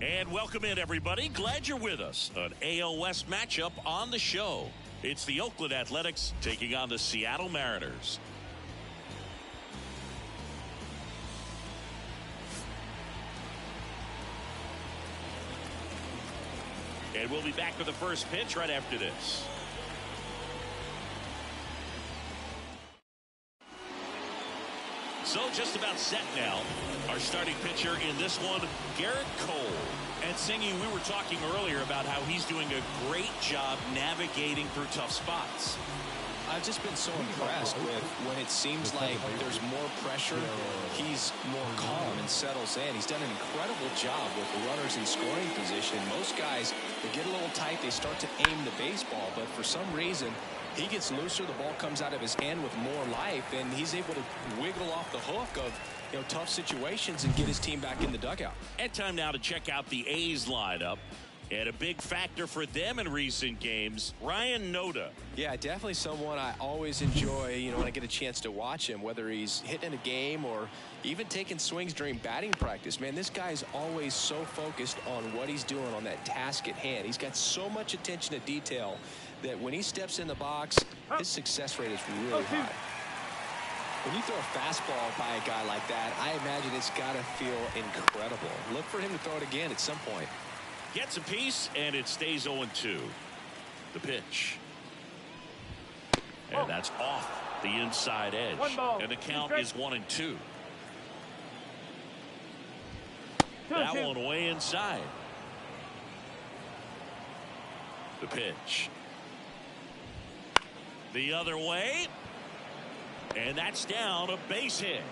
And welcome in, everybody. Glad you're with us. An AL West matchup on the show. It's the Oakland Athletics taking on the Seattle Mariners. And we'll be back with the first pitch right after this. So just about set now. Our starting pitcher in this one, Garrett Cole. And Singy, we were talking earlier about how he's doing a great job navigating through tough spots. I've just been so impressed with when it seems like there's more pressure, he's more calm and settles in. He's done an incredible job with the runners in scoring position. Most guys, they get a little tight, they start to aim the baseball, but for some reason, he gets looser, the ball comes out of his hand with more life, and he's able to wiggle off the hook of tough situations and get his team back in the dugout. And time now to check out the A's lineup. And a big factor for them in recent games, Ryan Noda. Yeah, definitely someone I always enjoy, when I get a chance to watch him, whether he's hitting a game or even taking swings during batting practice. Man, this guy's always so focused on what he's doing on that task at hand. He's got so much attention to detail that when he steps in the box, his success rate is really high. When you throw a fastball by a guy like that, I imagine it's got to feel incredible. Look for him to throw it again at some point. Gets a piece, and it stays 0-2. The pitch. And that's off the inside edge. And the count is 1-2. That one way inside. The pitch. The other way. And that's down, a base hit.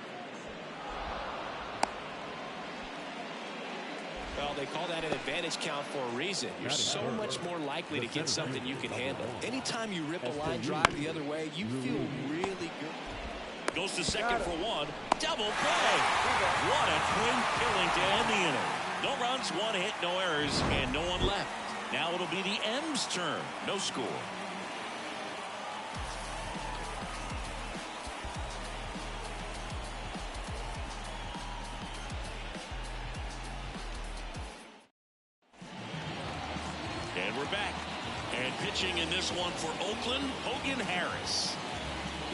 Well, they call that an advantage count for a reason. You're so much more likely to get something you can handle. Anytime you rip a line drive the other way, you feel really good. Goes to second for one. Double play. What a twin killing to end the inning. No runs, one hit, no errors, and no one left. Now it'll be the M's turn. No score. Back and pitching in this one for Oakland, Hogan Harris.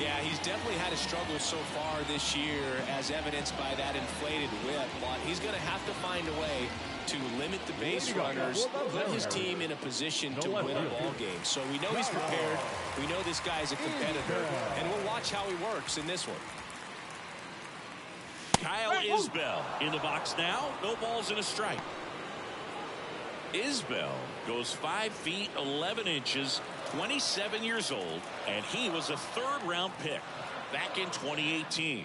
Yeah, he's definitely had a struggle so far this year, as evidenced by that inflated whip, but he's going to have to find a way to limit the base runners, put his team in a position to win a ball game. So we know he's prepared, we know this guy's a competitor, and we'll watch how he works in this one. Kyle Isbell in the box now. No balls and a strike. Isbell goes 5 feet 11 inches, 27 years old, and he was a third-round pick back in 2018.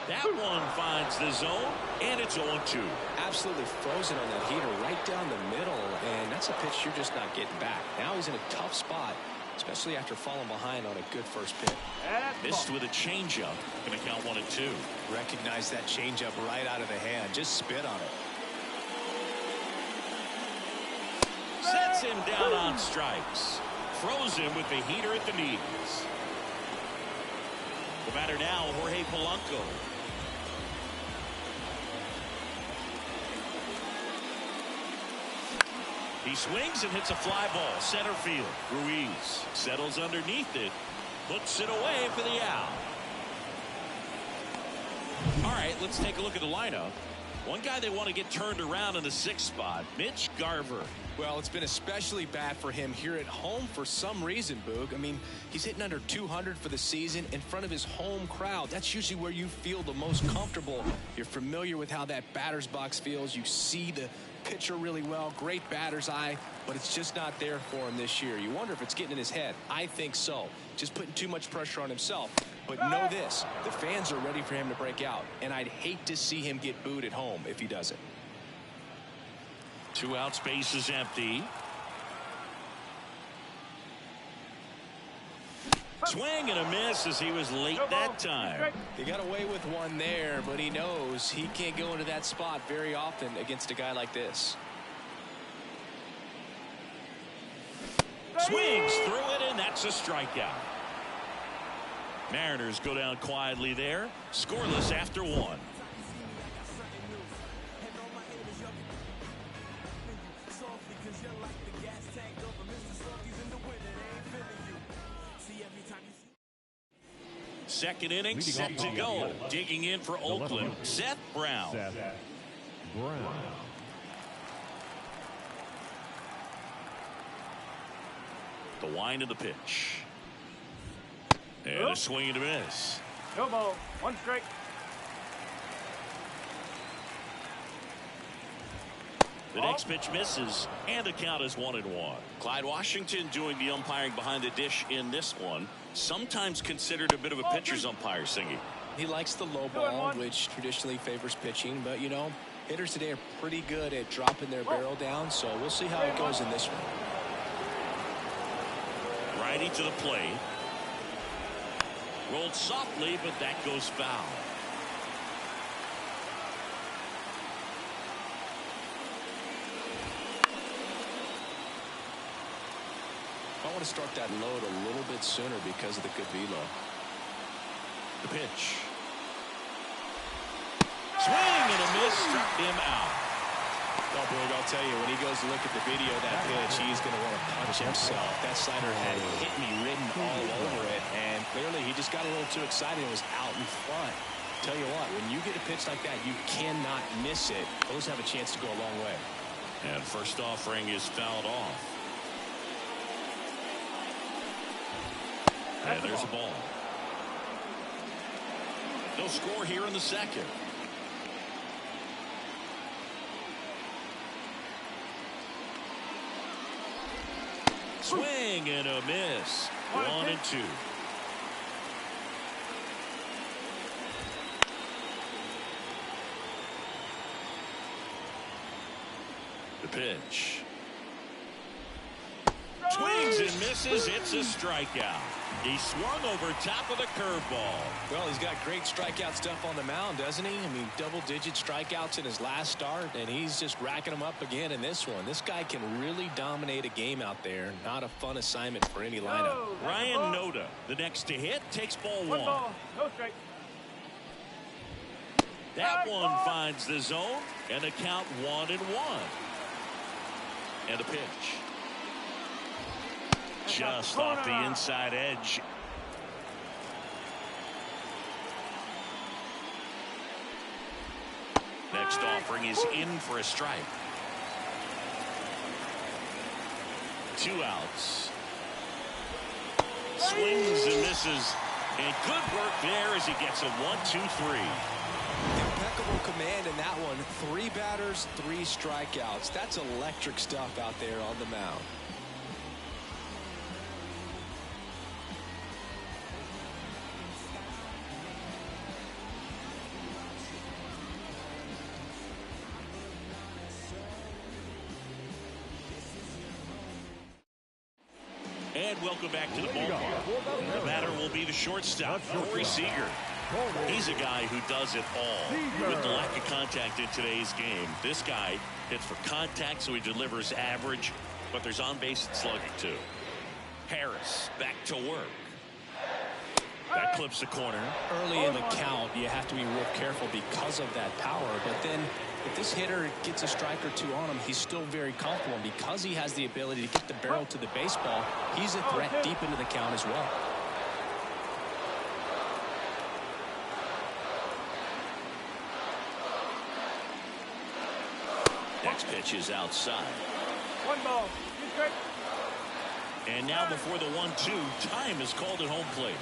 That one finds the zone, and it's 0-2. Absolutely frozen on that heater right down the middle, and that's a pitch you're just not getting back. Now he's in a tough spot, especially after falling behind on a good first pitch. Missed with a changeup. Going to count 1-2. Recognize that changeup right out of the hand. Just spit on it. Sets him down on strikes. Throws him with the heater at the knees. The batter now, Jorge Polanco. He swings and hits a fly ball center field. Ruiz settles underneath it, puts it away for the out. All right, let's take a look at the lineup. One guy they want to get turned around in the 6th spot, Mitch Garver. Well, it's been especially bad for him here at home for some reason, Boog. I mean, he's hitting under 200 for the season in front of his home crowd. That's usually where you feel the most comfortable. You're familiar with how that batter's box feels. You see the pitcher really well, great batter's eye, but it's just not there for him this year. You wonder if it's getting in his head. I think so. Just putting too much pressure on himself. But know this, the fans are ready for him to break out, and I'd hate to see him get booed at home if he doesn't. 2 outs, base is empty. Swing and a miss as he was late that time. He got away with one there, but he knows he can't go into that spot very often against a guy like this. Swings through it, and that's a strikeout. Mariners go down quietly there, scoreless after 1. Second inning set to go. Digging in for Oakland, Seth Brown. The wind of the pitch. And a swing and a miss. No ball. One strike. The next pitch misses, and the count is 1-1. Clyde Washington doing the umpiring behind the dish in this one. Sometimes considered a bit of a pitcher's umpire, Singy. He likes the low ball, which traditionally favors pitching. But, you know, hitters today are pretty good at dropping their barrel down. So we'll see how it goes in this one. Righty to the plate. Rolled softly, but that goes foul. I want to start that load a little bit sooner because of the good velo. The pitch. Swing and a miss, struck him out. Well, Boog, I'll tell you, when he goes to look at the video of that pitch, he's going to want to punch himself. That slider had hit me written all over it, and clearly he just got a little too excited and was out in front. Tell you what, when you get a pitch like that, you cannot miss it. Those have a chance to go a long way. And first offering is fouled off. And there's a ball. No score here in the second. Swing and a miss. 1-2. The pitch. Swings and misses. It's a strikeout. He swung over top of the curveball. Well, he's got great strikeout stuff on the mound, doesn't he? I mean, double-digit strikeouts in his last start, and he's just racking them up again in this one. This guy can really dominate a game out there. Not a fun assignment for any lineup. Ryan Noda, the next to hit, takes ball one. Ball. No strike. That one finds the zone, and the count 1-1. And the pitch. Just off the inside edge. Next offering is in for a strike. 2 outs. Swings and misses. And good work there as he gets a 1-2-3. Impeccable command in that one. 3 batters, 3 strikeouts. That's electric stuff out there on the mound. And welcome back to the ballpark. The batter will be the shortstop, Corey Seager. He's a guy who does it all. With the lack of contact in today's game, this guy hits for contact, so he delivers average, but there's on-base slugging too. Harris back to work. That clips the corner. Early in the count, you have to be real careful because of that power. But then if this hitter gets a strike or 2 on him, he's still very comfortable. And because he has the ability to get the barrel to the baseball, he's a threat deep into the count as well. Next pitch is outside. 1 ball. 2 strike. And now before the 1-2, time is called at home plate.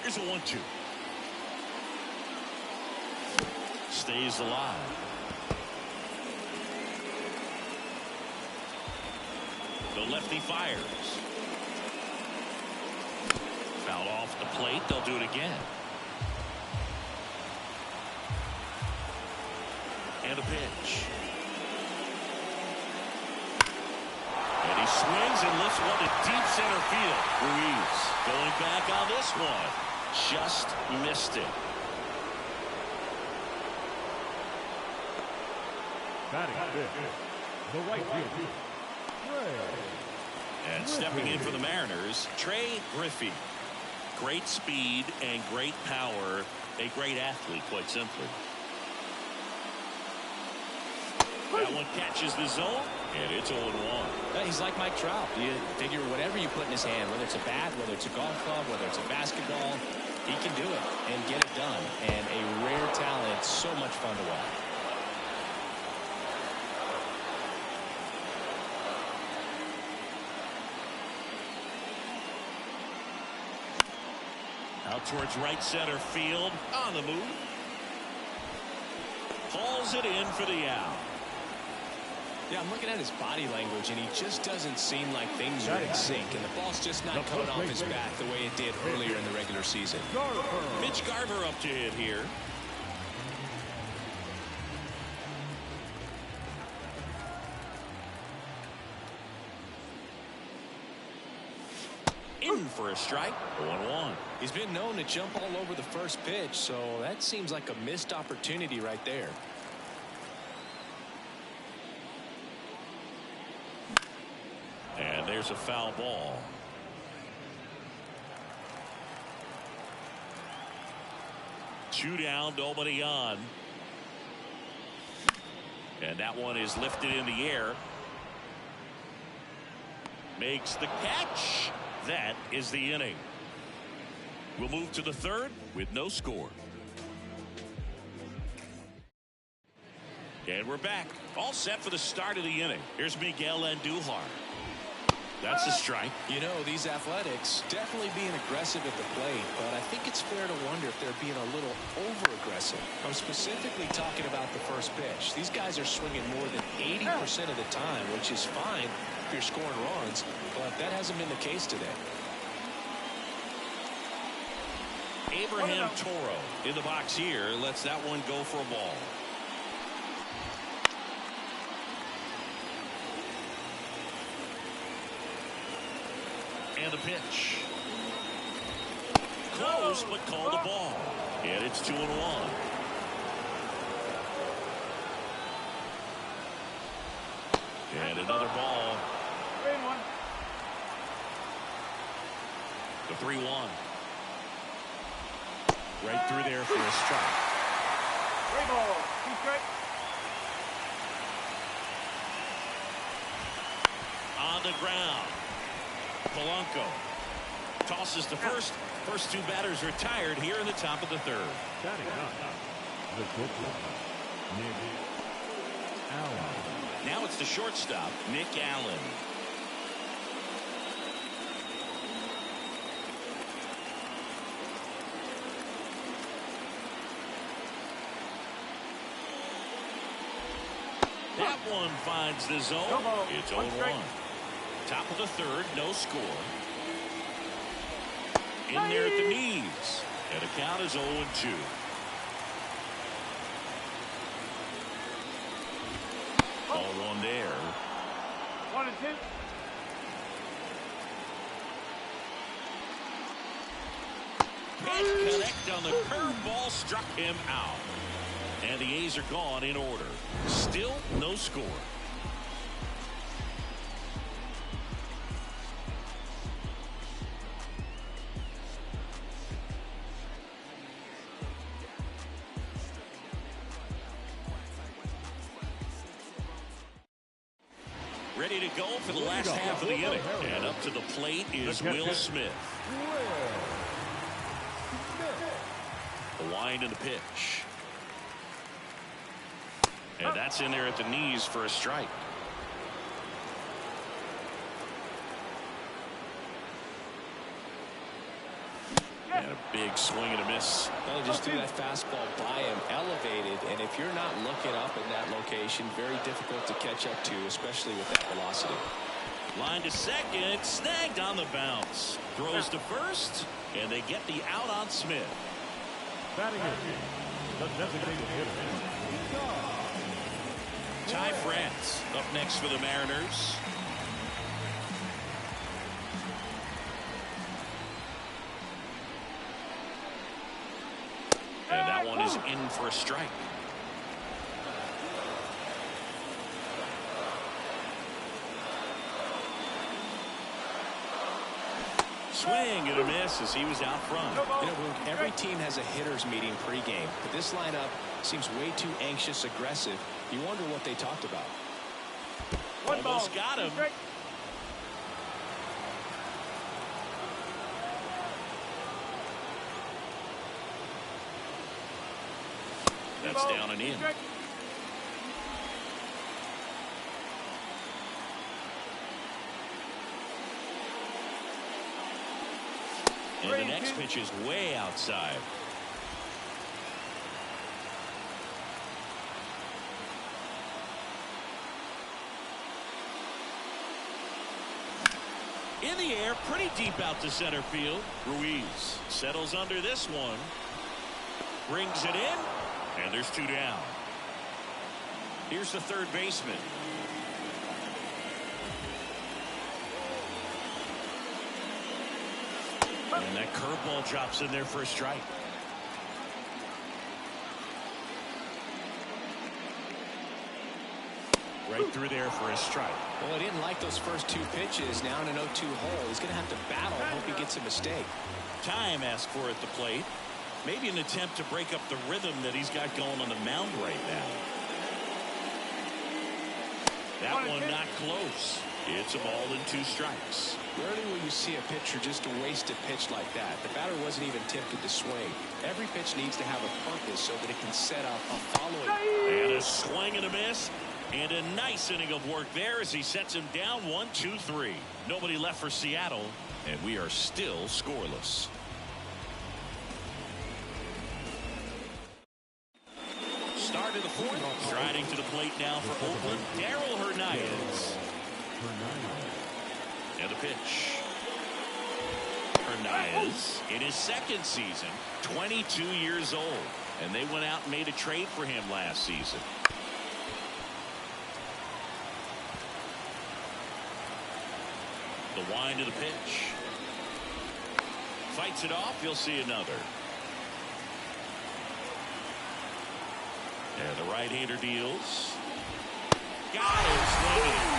Here's a 1-2. Stays alive. The lefty fires. Foul off the plate. They'll do it again. And a pitch. And he swings and lifts one to deep center field. Ruiz going back on this one. Just missed it. Batting fifth, the right fielder, Trey. And stepping in for the Mariners, Trey Griffey. Great speed and great power. A great athlete, quite simply. That one catches the zone, and it's 0-1. He's like Mike Trout. You figure whatever you put in his hand, whether it's a bat, whether it's a golf club, whether it's a basketball, he can do it and get it done. And a rare talent, so much fun to watch. Out towards right center field, on the move. Hauls it in for the out. Yeah, I'm looking at his body language, and he just doesn't seem like things are in sync, and the ball's just not coming off his bat the way it did earlier in the regular season. Mitch Garver up to hit here. In for a strike, 1-1. He's been known to jump all over the first pitch, so that seems like a missed opportunity right there. And there's a foul ball. Two down, nobody on. And that one is lifted in the air. Makes the catch. That is the inning. We'll move to the third with no score. And we're back. All set for the start of the inning. Here's Miguel Andujar. That's a strike. You know, these Athletics definitely being aggressive at the plate, but I think it's fair to wonder if they're being a little over-aggressive. I'm specifically talking about the first pitch. These guys are swinging more than 80% of the time, which is fine if you're scoring runs, but that hasn't been the case today. Abraham Toro in the box here lets that one go for a ball. And the pitch. Close, but called the ball. And it's 2-1. And another ball. 3-1. The 3-1. Right through there for a strike. 3 balls. 2 strikes. On the ground. Polanco tosses to first. First two batters retired here in the top of the third. Batting up, the pitcher, Nick Allen. Now it's the shortstop, Nick Allen. That one finds the zone. It's 0-1. Top of the third, no score. In there at the knees. And the count is 0-2. Ball one there. 1-2. Can't connect on the curveball, struck him out. And the A's are gone in order. Still no score. Ready to go for the last half of the inning. And up to the plate is Will Smith. The wind and the pitch. And that's in there at the knees for a strike. And a big swing and a miss. Well, he just threw that fastball by him, elevated, and if you're not looking up in that location, very difficult to catch up to, especially with that velocity. Line to second, snagged on the bounce. Throws to first, and they get the out on Smith. Batting in, the designated hitter, Ty France up next for the Mariners. And that one is in for a strike. Swing and a miss as he was out front. You know, every team has a hitters meeting pregame, but this lineup seems way too anxious, aggressive. You wonder what they talked about. Almost got him. That's down and in. And the next pitch is way outside. In the air, pretty deep out to center field. Ruiz settles under this one. Brings it in. And there's 2 down. Here's the third baseman. And that curveball drops in there for a strike. Right through there for a strike. Well, he didn't like those first 2 pitches. Now in an 0-2 hole. He's going to have to battle. Hope he gets a mistake. Time asked for at the plate. Maybe an attempt to break up the rhythm that he's got going on the mound right now. That one not close. It's a ball and 2 strikes. Rarely will you see a pitcher just waste a pitch like that. The batter wasn't even tempted to swing. Every pitch needs to have a purpose so that it can set up a following. And a swing and a miss. And a nice inning of work there as he sets him down 1-2-3. Nobody left for Seattle, and we are still scoreless. Start of the 4th. Striding to the plate now for Oakland, Darryl Hernandez. And the pitch. Hernandez in his 2nd season, 22 years old. And they went out and made a trade for him last season. The wind of the pitch. Fights it off. You'll see another. And the right-hander deals. Got him swinging.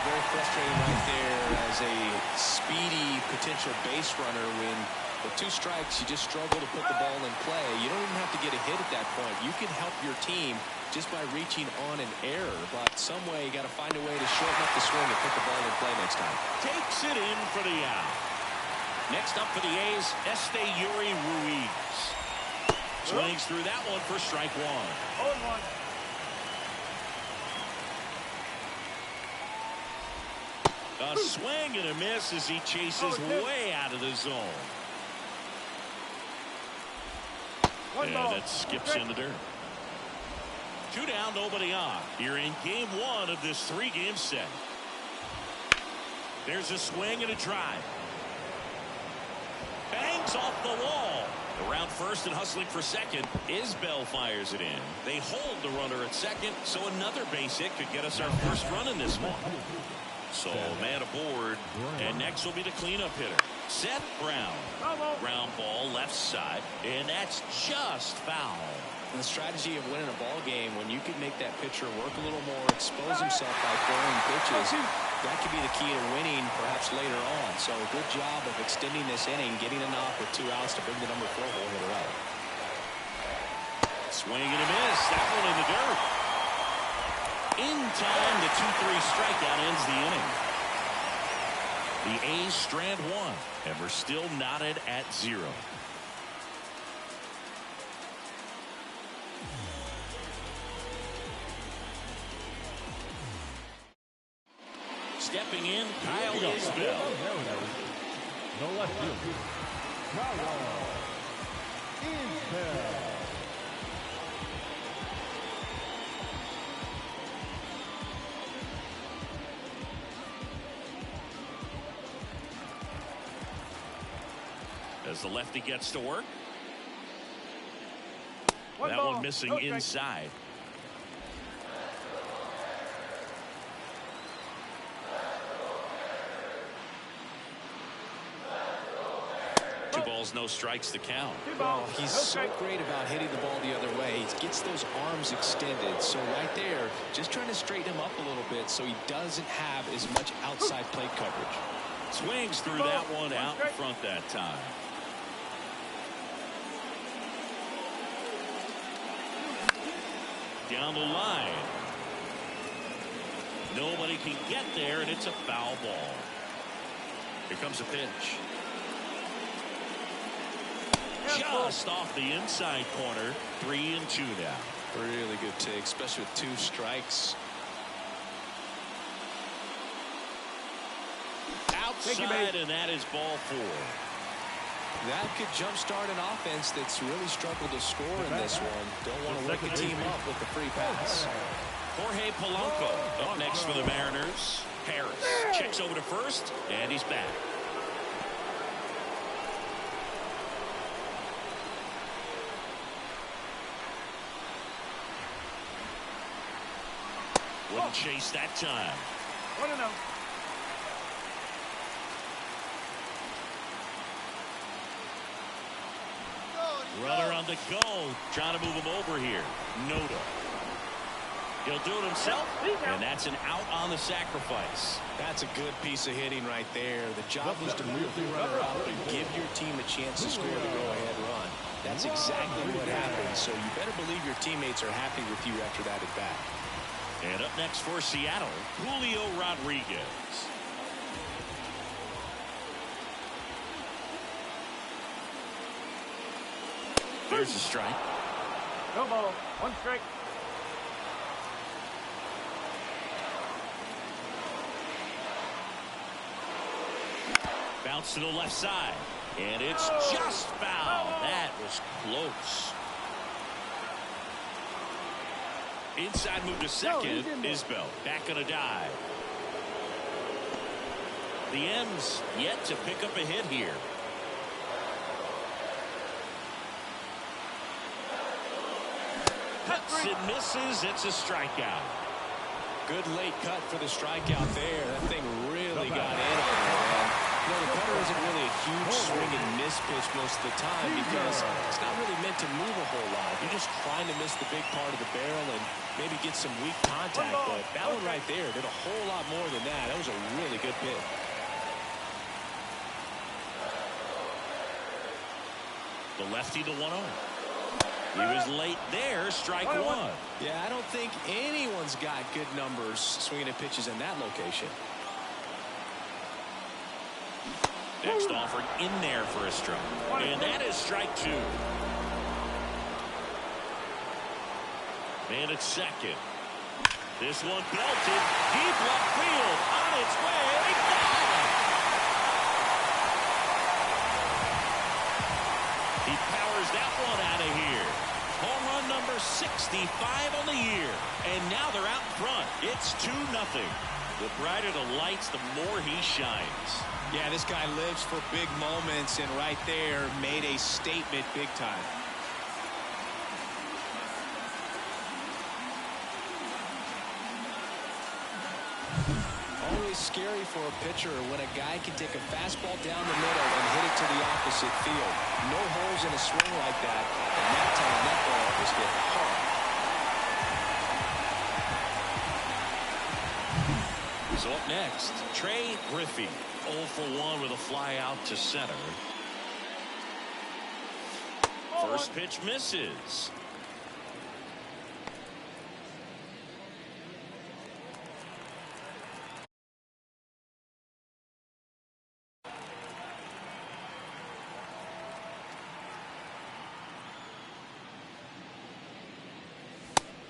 Very frustrating right there as a speedy potential base runner. When with 2 strikes, you just struggle to put the ball in play. You don't even have to get a hit at that point. You can help your team just by reaching on an error, but some way you got to find a way to shorten up the swing and put the ball in play next time. Takes it in for the out. Next up for the A's, Yuri Ruiz. Swings through that one for strike 1. 0-1. A swing and a miss as he chases way out of the zone. And that skips in the dirt. 2 down, nobody on. You're in game 1 of this 3-game set. There's a swing and a drive. Bangs off the wall. Around first and hustling for second. Isbell fires it in. They hold the runner at second, so another base hit could get us our first run in this one. So man aboard, and next will be the cleanup hitter, Seth Brown. Ground ball left side, and that's just foul. The strategy of winning a ball game, when you can make that pitcher work a little more, expose himself by throwing pitches, that could be the key to winning perhaps later on. So good job of extending this inning, getting a knock with 2 outs to bring the number 4 hole hitter out. Swing and a miss. That one in the dirt. In time, the 2-3 strikeout ends the inning. The A's strand 1, and we're still knotted at 0. Stepping in, Kyle Isbell. No left field. Kyle Isbell. As the lefty gets to work. That one missing inside. Two balls, no strikes to count. Well, he's so great about hitting the ball the other way. He gets those arms extended. So right there, just trying to straighten him up a little bit so he doesn't have as much outside plate coverage. Swings through that one out in front that time. Down the line. Nobody can get there, and it's a foul ball. Here comes a pitch. Just off the inside corner. 3-2 now. Really good take, especially with 2 strikes. Outside, and that is ball 4. That could jumpstart an offense that's really struggled to score in this one. Don't want to wake the team up with the free pass. Jorge Polanco up next for the Mariners. Harris checks over to first, and he's back. Wouldn't chase that time. 1-0. Runner on the go, trying to move him over here. Noda. He'll do it himself, and that's an out on the sacrifice. That's a good piece of hitting right there. The job was to move the runner out and give your team a chance to score the go-ahead run. That's exactly what happened, so you better believe your teammates are happy with you after that at bat. And up next for Seattle, Julio Rodriguez. There's a strike. No ball. 1 strike. Bounce to the left side. And it's just foul. That was close. Inside move to second. Isbell back on a dive. The M's yet to pick up a hit here. Cuts and misses. It's a strikeout. Good late cut for the strikeout there. That thing really got in on him. You know, the cutter isn't really a huge swing and miss pitch most of the time because it's not really meant to move a whole lot. You're just trying to miss the big part of the barrel and maybe get some weak contact. But that one right there did a whole lot more than that. That was a really good pitch. The lefty to 1-0. He was late there, strike 1. Yeah, I don't think anyone's got good numbers swinging at pitches in that location. Next offer in there for a strike. And that is strike 2. And it's second. This one belted deep left field on its way down. He powers that one out of here. Home run number 65 on the year. And now they're out in front. It's 2-0. The brighter the lights, the more he shines. Yeah, this guy lives for big moments, and right there made a statement big time. Always scary for a pitcher when a guy can take a fastball down the middle and hit it to the opposite field. No holes in a swing like that, and that time that ball was hit hard. So up next, Trey Griffey, 0 for 1 with a fly out to center. First pitch misses.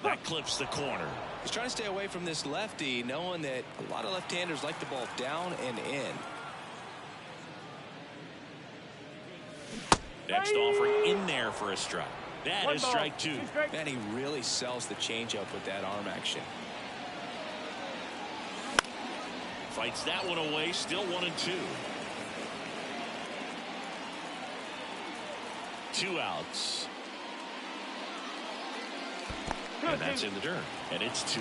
That clips the corner. He's trying to stay away from this lefty, knowing that a lot of left-handers like the ball down and in. Next offering in there for a strike. That is strike 2. Man, he really sells the changeup with that arm action. Fights that one away, still 1-2. 2 outs. And that's in the dirt. And it's 2-2.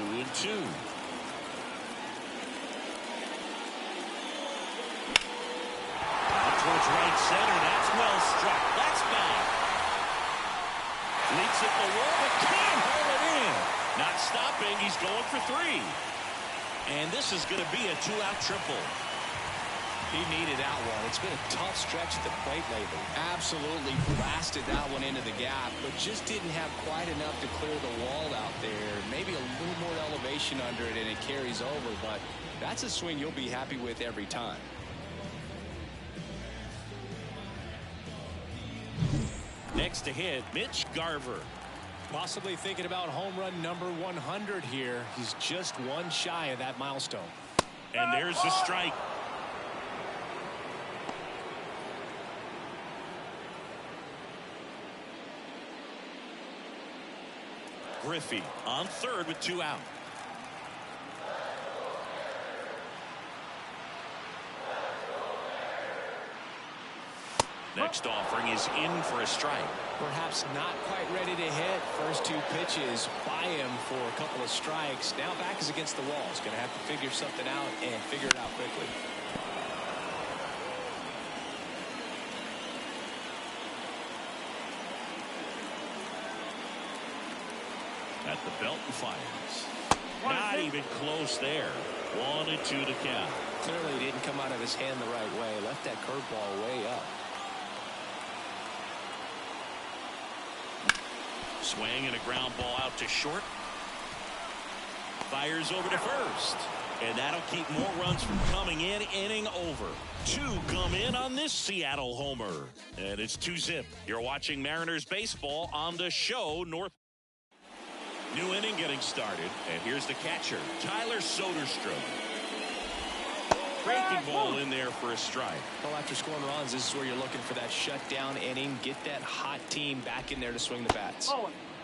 Out towards right center. That's well struck. That's back. Leaps at the wall, but can't hold it in. Not stopping. He's going for 3. And this is going to be a 2-out triple. He needed that one. It's been a tough stretch at the plate lately. Absolutely blasted that one into the gap, but just didn't have quite enough to clear the wall out there. Maybe a little more elevation under it and it carries over, but that's a swing you'll be happy with every time. Next to hit, Mitch Garver. Possibly thinking about home run number 100 here. He's just one shy of that milestone. And there's the strike. Griffey on third with 2 out. Next offering is in for a strike. Perhaps not quite ready to hit. First 2 pitches by him for a couple of strikes. Now back is against the wall. He's going to have to figure something out and figure it out quickly. At the belt and fires. Not even close there. 1-2 to count. Clearly didn't come out of his hand the right way. Left that curveball way up. Swing and a ground ball out to short. Fires over to first. And that'll keep more runs from coming in. Inning over. 2 come in on this Seattle homer. And it's 2-zip. You're watching Mariners baseball on the show North. New inning getting started. And here's the catcher, Tyler Soderstrom. Breaking ball in there for a strike. Well, after scoring runs, this is where you're looking for that shutdown inning. Get that hot team back in there to swing the bats.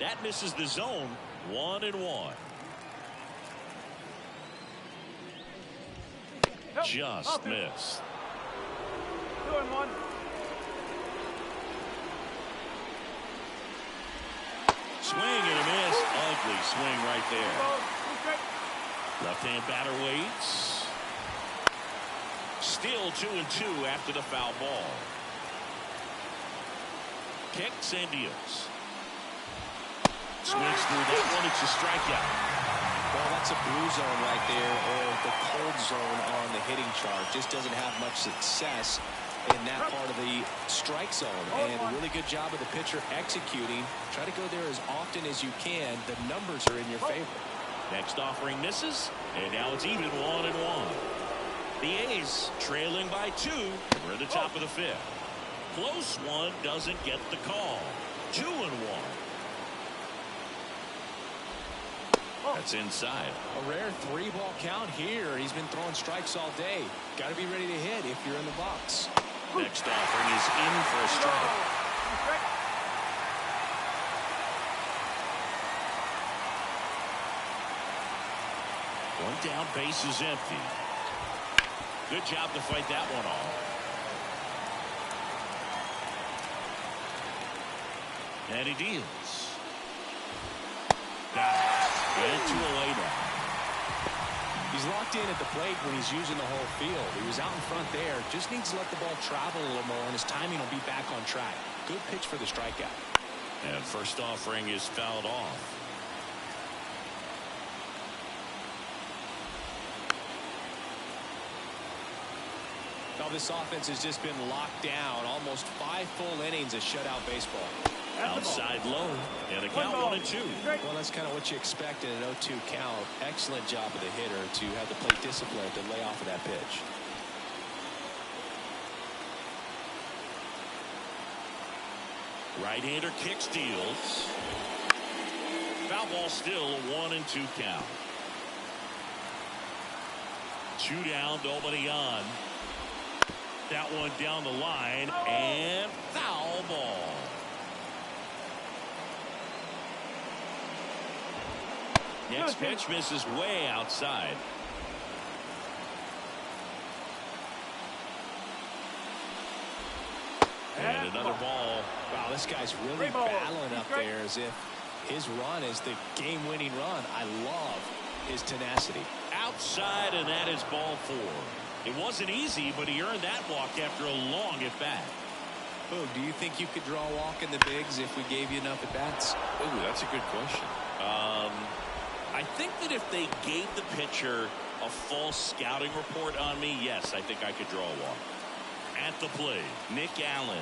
That misses the zone. 1-1. Just missed. 2-1. Swing and a miss. Ugly swing right there. Left-hand batter waits. Still 2-2 after the foul ball. Kicks and deals. Swings through that one. It's a strikeout. Well, that's a blue zone right there, or the cold zone on the hitting chart. Just doesn't have much success in that part of the strike zone. And a really good job of the pitcher executing. Try to go there as often as you can. The numbers are in your favor. Next offering misses, and now it's even 1-1. The A's trailing by 2. We're at the top of the 5th. Close one doesn't get the call. 2-1. That's inside. A rare 3-ball count here. He's been throwing strikes all day. Got to be ready to hit if you're in the box. Next offering is in for a strike. One down, base is empty. Good job to fight that one off. And he deals. Got it. And 2 away now. He's locked in at the plate when he's using the whole field. He was out in front there. Just needs to let the ball travel a little more, and his timing will be back on track. Good pitch for the strikeout. And first offering is fouled off. Now this offense has just been locked down. Almost 5 full innings of shutout baseball. Outside low. And a count 1-2. Well, that's kind of what you expect in an 0-2 count. Excellent job of the hitter to have the plate discipline to lay off of that pitch. Right-hander kicks, deals. Foul ball still, a 1-2 count. 2 down, nobody on. That one down the line, and foul ball. Next pitch misses way outside. And another ball. Wow, this guy's really battling up there as if his run is the game-winning run. I love his tenacity. Outside, and that is ball 4. It wasn't easy, but he earned that walk after a long at-bat. Oh, do you think you could draw a walk in the bigs if we gave you enough at-bats? Ooh, that's a good question. I think that if they gave the pitcher A false scouting report on me? Yes, I think I could draw one. At the plate, Nick Allen.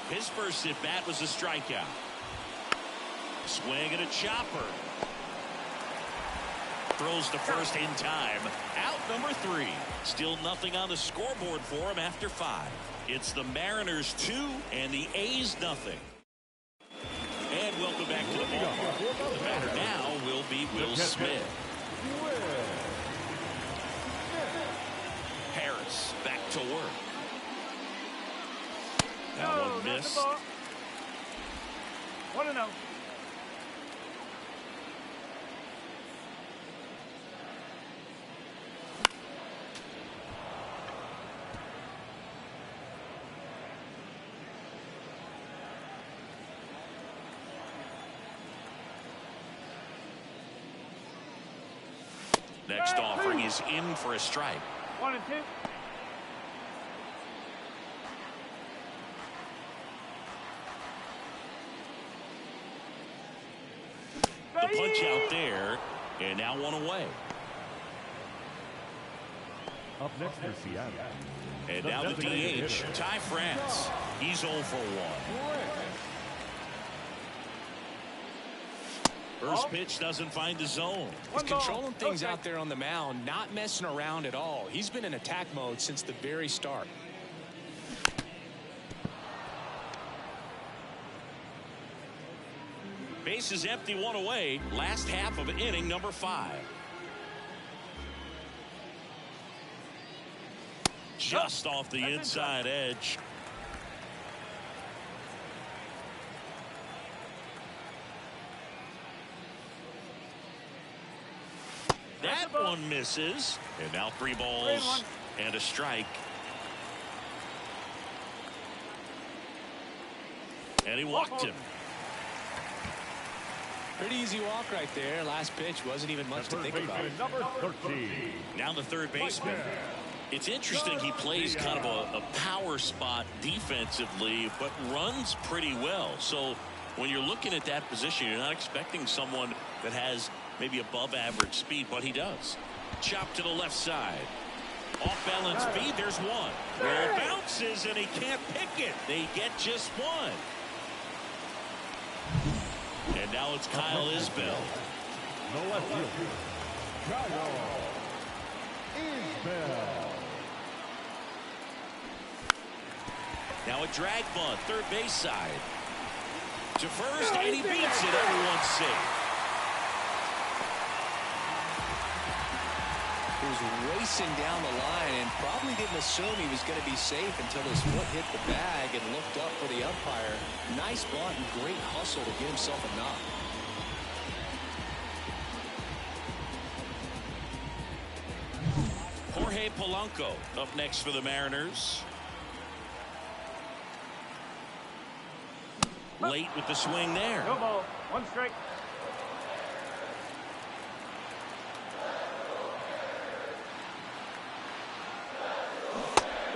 His first at bat was a strikeout. Swing and a chopper. Throws to first in time. Out number 3. Still nothing on the scoreboard for him after 5. It's the Mariners 2 and the A's nothing. And welcome back to the ballpark. The batter now will be Will Smith. Harris back to work. That one missed. 1-0. Next offering is in for a strike. 1-2. The punch out there, and now one away. Up next for Seattle. And now the DH, Ty France. He's 0 for 1. First pitch doesn't find the zone. He's controlling things out there on the mound, not messing around at all. He's been in attack mode since the very start. Base is empty, 1 away. Last half of inning number 5. Just off the inside edge. That one misses. And now 3 balls and a strike. And he walked him. Pretty easy walk right there. Last pitch wasn't even much to think about. Number 13. Now the third baseman. It's interesting, he plays kind of a power spot defensively, but runs pretty well. So when you're looking at that position, you're not expecting someone that has maybe above average speed, but he does. Chop to the left side. Off balance speed, there's one. Well, bounces and he can't pick it. They get just one. And now it's Kyle Isbell. No left field. Kyle Isbell. Now a drag bunt, third base side. To first, and he beats it. Everyone's safe. He was racing down the line and probably didn't assume he was going to be safe until his foot hit the bag and looked up for the umpire. Nice bunt and great hustle to get himself a knock. Jorge Polanco up next for the Mariners. Late with the swing there. No ball. 1 strike.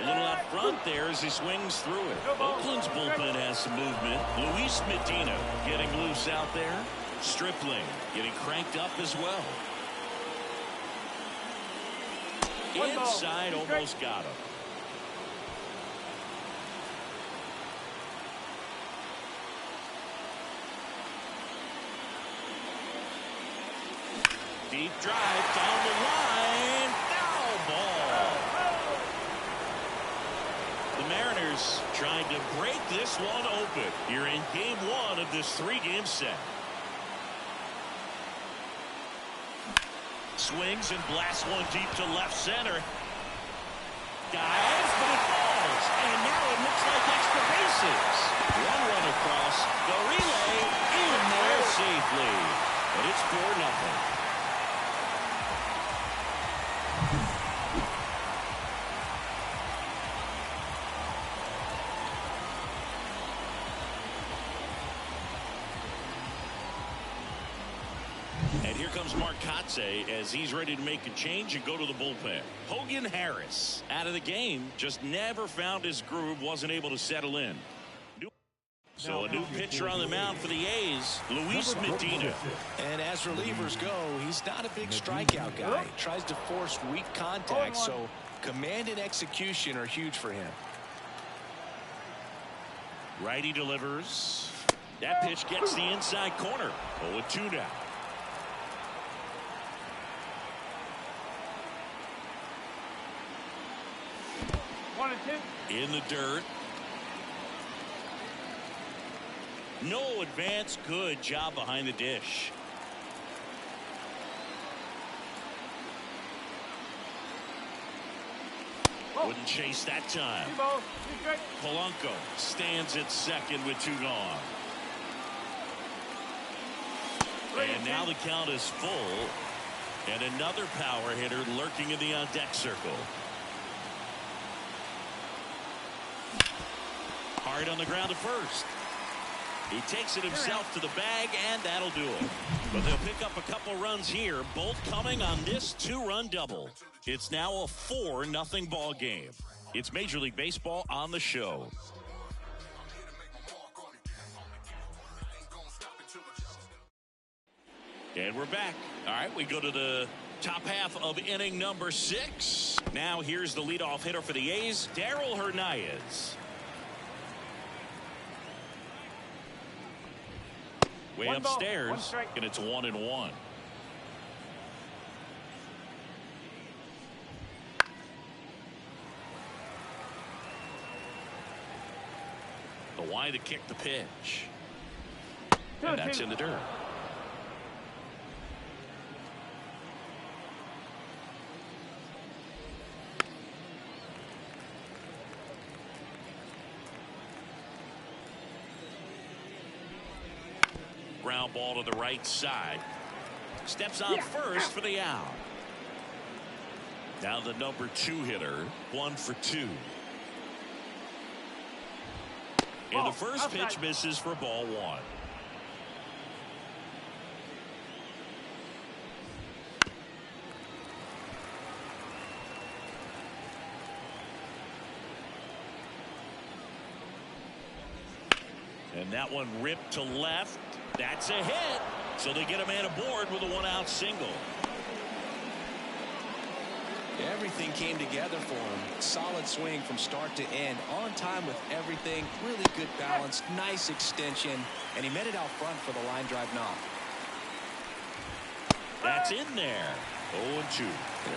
A little out front there as he swings through it. Oakland's bullpen has some movement. Luis Medina getting loose out there. Stripling getting cranked up as well. Inside, almost got him. Deep drive down the line. Foul ball. The Mariners trying to break this one open. You're in game 1 of this 3-game set. Swings and blasts one deep to left center. Dives, but it falls. And now it looks like extra bases. One run across. The relay in there safely. And it's 4-0. And here comes Mark Kotze as he's ready to make a change and go to the bullpen. Hogan Harris out of the game, just never found his groove, wasn't able to settle in. So a new pitcher on the mound for the A's, Luis Medina. And as relievers go, he's not a big strikeout guy. He tries to force weak contact, so command and execution are huge for him. Righty delivers. That pitch gets the inside corner. 0-2 now. In the dirt. No advance. Good job behind the dish. Wouldn't chase that time. Polanco stands at second with 2 gone. And now the count is full. And another power hitter lurking in the on-deck circle. Hard on the ground to first. He takes it himself to the bag, and that'll do it. But they'll pick up a couple runs here, both coming on this 2-run double. It's now a 4-0 ball game. It's Major League Baseball on the show. And we're back. All right, we go to the top half of inning number 6. Now here's the leadoff hitter for the A's, Darryl Hernandez. Way upstairs, and it's 1-1. The wide to kick the pitch. And that's in the dirt. Ground ball to the right side. Steps on first for the out. Now the number 2 hitter, 1 for 2. And the first pitch misses for ball 1. And that one ripped to left. That's a hit. So they get a man aboard with a 1-out single. Everything came together for him. Solid swing from start to end. On time with everything. Really good balance. Nice extension. And he met it out front for the line drive knock. That's in there. 0-2. It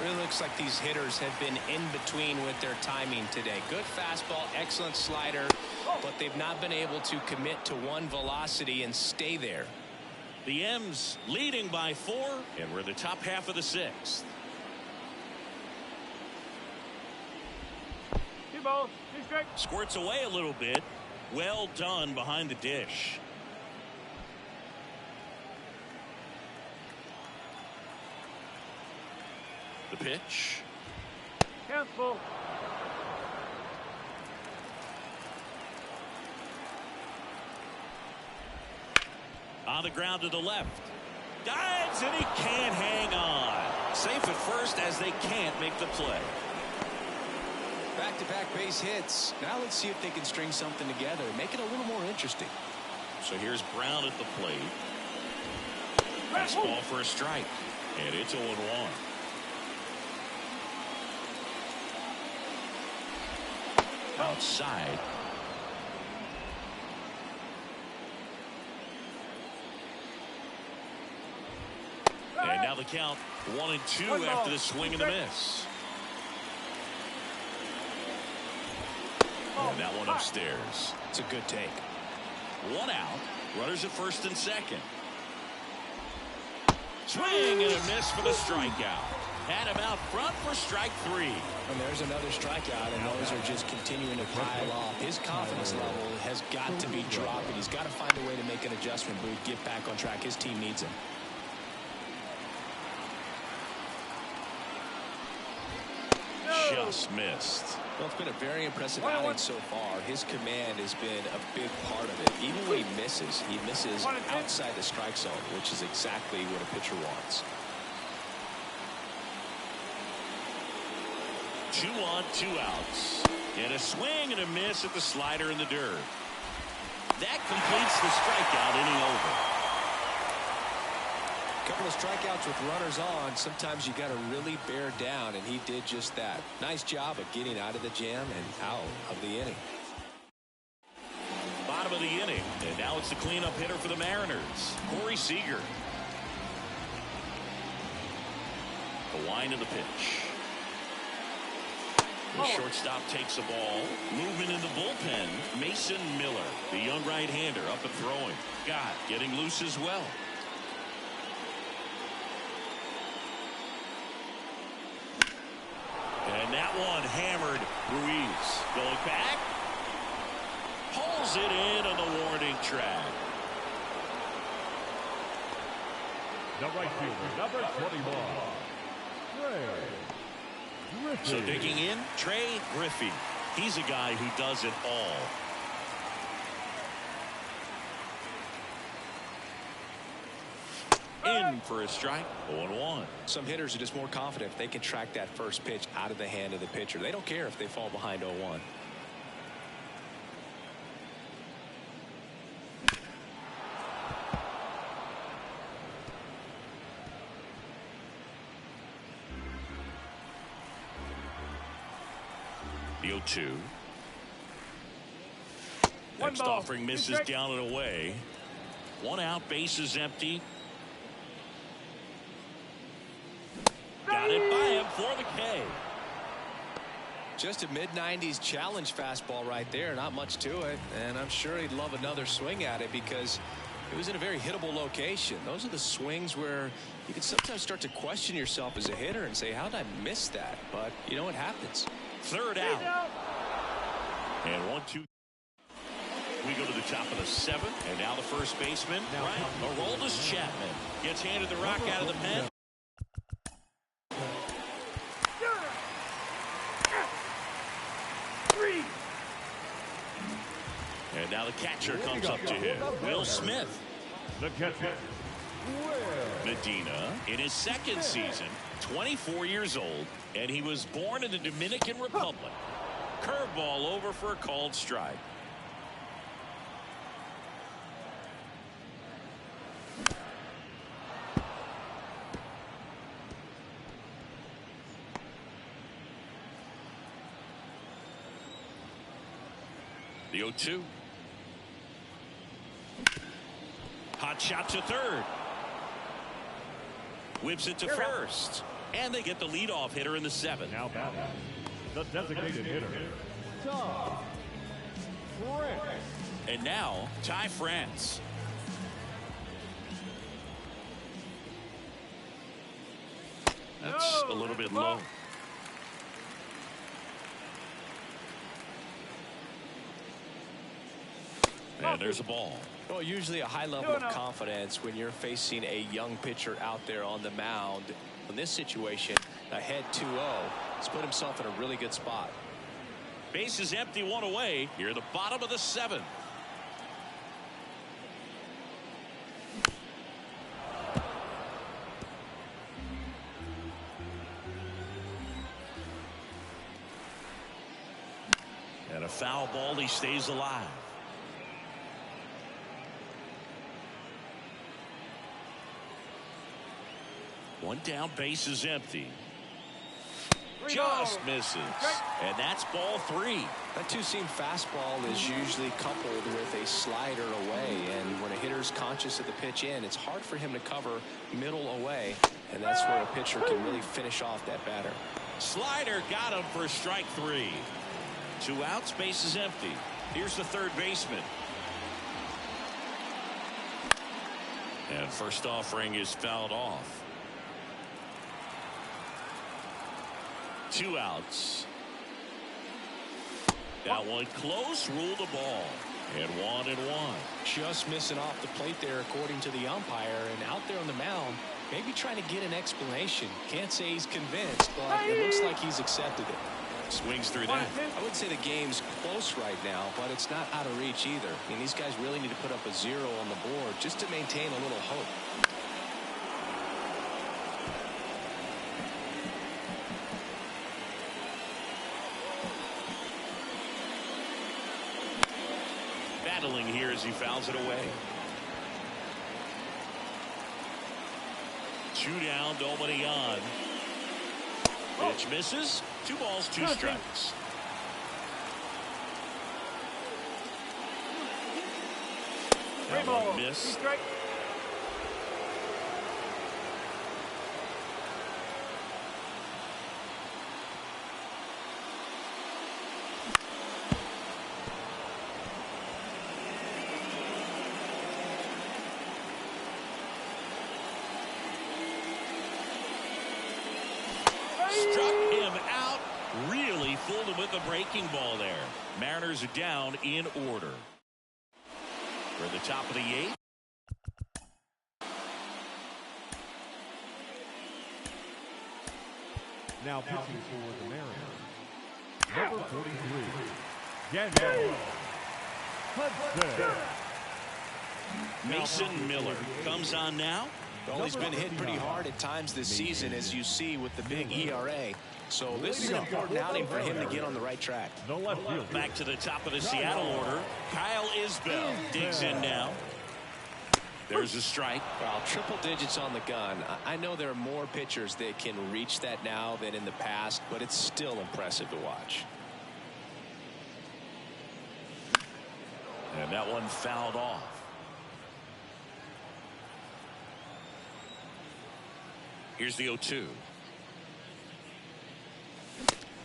really looks like these hitters have been in between with their timing today. Good fastball, excellent slider, but they've not been able to commit to one velocity and stay there. The M's leading by 4, and we're in the top half of the 6th. 2 balls, 2 strikes. Squirts away a little bit. Well done behind the dish. The pitch. Count's full. On the ground to the left. Dives, and he can't hang on. Safe at first as they can't make the play. Back-to-back base hits. Now let's see if they can string something together. Make it a little more interesting. So here's Brown at the plate. Fastball for a strike. And it's 0-1. Outside. And now the count 1-2 after the swing and the miss. And that one upstairs. It's a good take. 1 out. Runners at first and second. Swing and a miss for the strikeout. Had him out front for strike 3. And there's another strikeout, and those are just continuing to pile off. His confidence level has got to be dropping. He's got to find a way to make an adjustment, but get back on track. His team needs him. Just missed. Well, it's been a very impressive outing so far. His command has been a big part of it. Even when he misses outside the strike zone, which is exactly what a pitcher wants. 2 on, 2 outs. And a swing and a miss at the slider in the dirt. That completes the strikeout, inning over. A couple of strikeouts with runners on. Sometimes you got to really bear down, and he did just that. Nice job of getting out of the jam and out of the inning. Bottom of the inning, and now it's the cleanup hitter for the Mariners, Seager. The wind of the pitch. The shortstop takes the ball. Movement in the bullpen. Mason Miller, the young right-hander, up and throwing. Gott getting loose as well. And that one hammered. Ruiz going back. Pulls it in on the warning track. The right fielder, number 21. So digging in, Trey Griffey. He's a guy who does it all. In for a strike, 0-1. Some hitters are just more confident if they can track that first pitch out of the hand of the pitcher. They don't care if they fall behind 0-1. The 0-2. Next offering misses down and away. One out, bases empty. Got it by him for the K. Just a mid-90s challenge fastball right there. Not much to it. And I'm sure he'd love another swing at it because it was in a very hittable location. Those are the swings where you can sometimes start to question yourself as a hitter and say, how did I miss that? But, you know, it happens. Third out. And 1-2. We go to the top of the 7th. And now the first baseman, Ryan Aroldis Chapman, gets handed the rock out of the pen. And now the catcher comes up to him, Will Smith. The catcher, Medina in his second season, 24 years old, and he was born in the Dominican Republic. Curveball over for a called strike. The 0-2. Hot shot to third. Whips it to first. And they get the leadoff hitter in the 7th. now batting, the designated hitter, Ty France. And now, Ty France. That's a little bit low. And there's a ball. Well, usually a high level of confidence when you're facing a young pitcher out there on the mound. In this situation, ahead 2-0, he's put himself in a really good spot. Base is empty, one away. Here at the bottom of the 7th. And a foul ball, he stays alive. One down, base is empty. Just misses. And that's ball 3. That two-seam fastball is usually coupled with a slider away, and when a hitter's conscious of the pitch in, it's hard for him to cover middle away, and that's where a pitcher can really finish off that batter. Slider got him for strike 3. 2 outs, base is empty. Here's the third baseman. And first offering is fouled off. 2 outs. That one close, ruled the ball. And 1-1. Just missing off the plate there according to the umpire, and out there on the mound, maybe trying to get an explanation. Can't say he's convinced, but it looks like he's accepted it. Swings through that. I would say the game's close right now, but it's not out of reach either. I mean, these guys really need to put up a 0 on the board just to maintain a little hope. battling here as he fouls it away. 2 down, nobody on. Pitch misses. 2 balls, 2 strikes. That one missed. Struck him out. Really fooled him with the breaking ball there. Mariners are down in order. We're at the top of the 8th. Now pitching for the Mariners, number 43, Daniel Hudson. Mason Miller comes on now. Well, he's been hit pretty hard at times this season, as you see with the big ERA. So this is an important outing for him to get on the right track. The left field. Back to the top of the Seattle order. Kyle Isbell digs in now. There's a strike. Well, triple digits on the gun. I know there are more pitchers that can reach that now than in the past, but it's still impressive to watch. And that one fouled off. Here's the 0-2.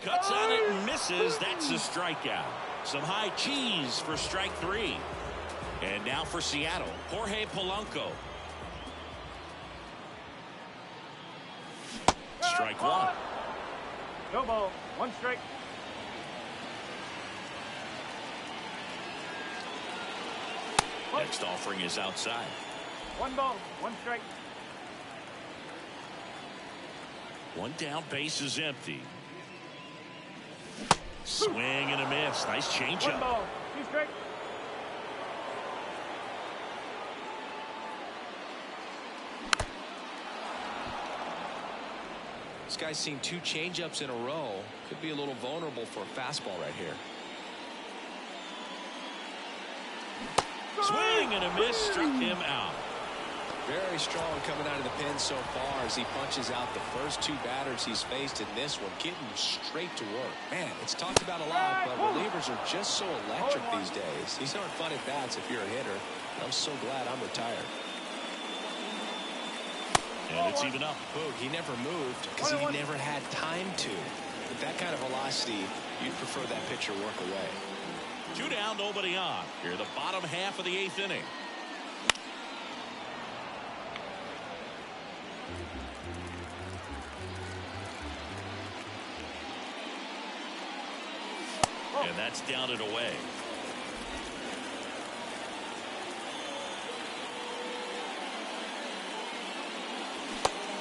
Cuts on it and misses. That's a strikeout. Some high cheese for strike 3. And now for Seattle, Jorge Polanco. Strike 1. No ball. 1 strike. Next offering is outside. 1 ball. 1 strike. 1 down, base is empty. Swing and a miss. Nice 1 changeup. ball. 2 strike. This guy's seen 2 changeups in a row. Could be a little vulnerable for a fastball right here. Swing and a miss. Struck him out. Very strong coming out of the pen so far as he punches out the first 2 batters he's faced in this one, getting straight to work. Man, it's talked about a lot, but relievers are just so electric these days. These aren't fun at bats if you're a hitter. I'm so glad I'm retired. And it's even up. Boog, he never moved because he never had time to. With that kind of velocity, you'd prefer that pitcher work away. 2 down, nobody on. Here the bottom half of the 8th inning. And that's down and away.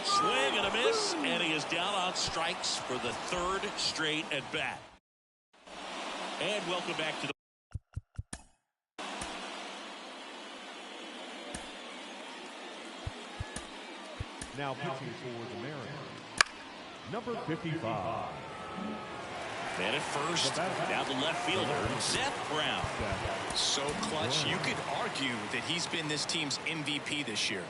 Swing and a miss, and he is down on strikes for the 3rd straight at bat. And welcome back to the Now pitching for the Mariners, number 55. man at first. Now the left fielder, Seth Brown. So clutch, you could argue that he's been this team's MVP this year.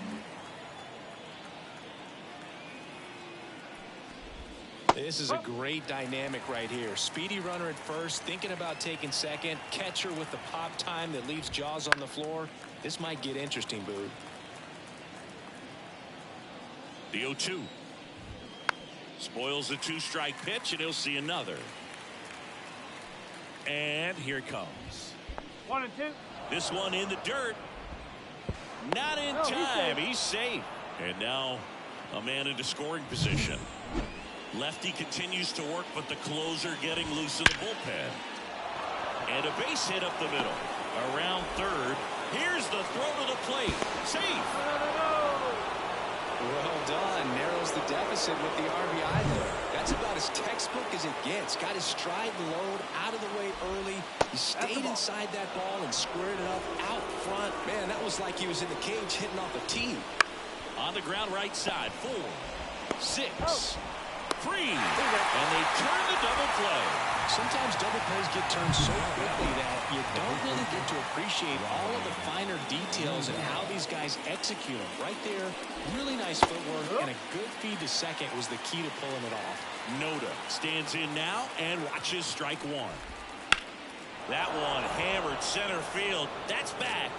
This is a great dynamic right here. Speedy runner at first, thinking about taking second. Catcher with the pop time that leaves Jaws on the floor. This might get interesting, Boog. The 0-2. Spoils the 2-strike pitch, and he'll see another. And here it comes. 1 and 2. This one in the dirt. Not in time. He's safe. And now a man into scoring position. Lefty continues to work, but the closer getting loose in the bullpen. And a base hit up the middle. Around third. Here's the throw to the plate. Safe. Well done. Narrows the deficit with the RBI there. That's about as textbook as it gets. Got his stride load out of the way early. He stayed inside that ball and squared it up out front. Man, that was like he was in the cage hitting off a tee. On the ground right side. 4, 6, 3. And they turn the double play. Sometimes double plays get turned so quickly that you don't really get to appreciate all of the finer details and how these guys execute them. Right there, really nice footwork, and a good feed to second was the key to pulling it off. Noda stands in now and watches strike one. That one hammered center field. That's back.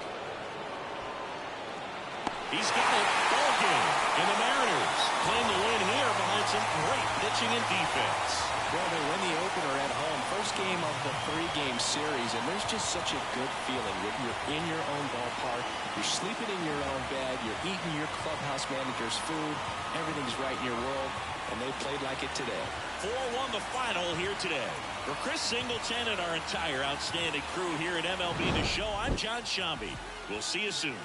He's got it. Ball game. And the Mariners claim the win here behind some great pitching and defense. Well, they win the opener at home. First game of the 3-game series, and there's just such a good feeling when you're in your own ballpark, you're sleeping in your own bed, you're eating your clubhouse manager's food, everything's right in your world, and they played like it today. 4-1 the final here today. For Chris Singleton and our entire outstanding crew here at MLB The Show, I'm John Shambi. We'll see you soon.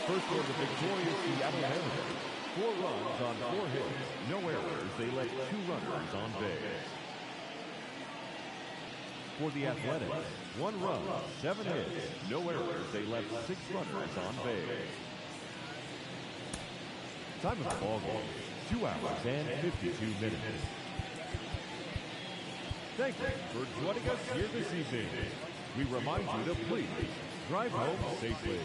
First for the victorious Seattle Mariners. 4 runs on 4 hits. No errors. They let 2 runners on base. For the Athletics, 1 run, 7 hits. No errors. They left 6 runners on base. Time of the ball game, 2 hours and 52 minutes. Thank you for joining us here this evening. We remind you to please drive home safely.